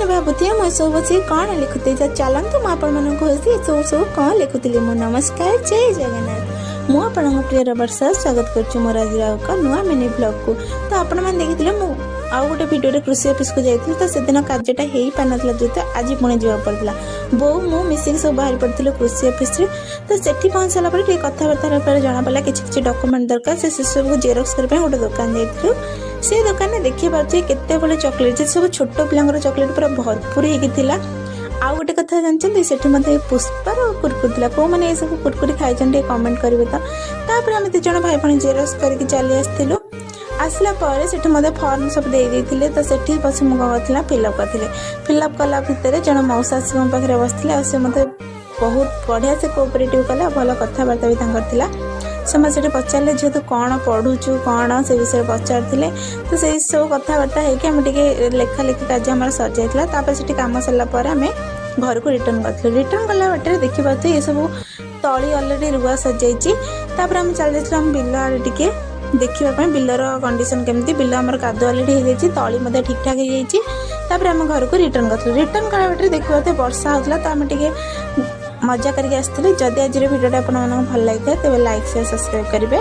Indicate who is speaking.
Speaker 1: भावुए मो सब बस कौन लिखुते चलतु मुझे सब सब कौन लिखुली मो नमस्कार जय जगन्नाथ मुझे प्रिय रबर सर स्वागत करुँ मोर आज नुआ मिनी ब्लॉग को। तो आपण मैंने देखिए आउ गोटे भिडियो कृषि ऑफिस को जाइए तो से दिन कार्यटा हो पार ना जेहतु आज पुणी जा पड़ा बो मु मिसिक सब बाहर पड़े कृषि ऑफिस तो सेठी पहुँच सारा कथबार्ता जना पड़ा कि डॉक्यूमेंट दरकार से सब जेरक्स करने गोटे दुकान जाइलु से दुकान में देखिए पार्थे केते बड़े चॉकलेट सब छोट पिलांगर चॉकलेट पूरा भरपूर होगी। आउ गोटे कथा जानते से पुष्पार कुरकुरी कौ मैंने सब कुरकुरी खाई कमेंट करेंगे तो आम दिज भाई भाई जेरक्स करके चली आसलु आसला मत फर्म सब दे तो से बस मुझे फिलअप करी फिलअप कला भितर जन मौसा मो पाखे बसते से मत बहुत बढ़िया से कोऑपरेटिव कला भल कथबार्ता भी समझ से पचारे जेहतु कौन पढ़ुचु कौन से विषय पचारे तो से सब कथबार्ता होके लेखा लेखी कार्य आम सर जाता से कम सरला आम घर को रिटर्न कर रिटर्न कला बाटे देखी पाते ये सब तली अलरेडी रुआ सजाई आम चल जाइए बिल आड़े टिके देखा बिलर कंडीशन केमती बिल आम कादु अलरेडी हो तली ठीक ठाक हो आम घर को रिटर्न कर रिटर्न कला बाटे देखा वर्षा होता तो आम टे मजा करके आसते जदि आज भिडियो आप भल लगी तेज लाइक शेयर सब्सक्राइब करेंगे।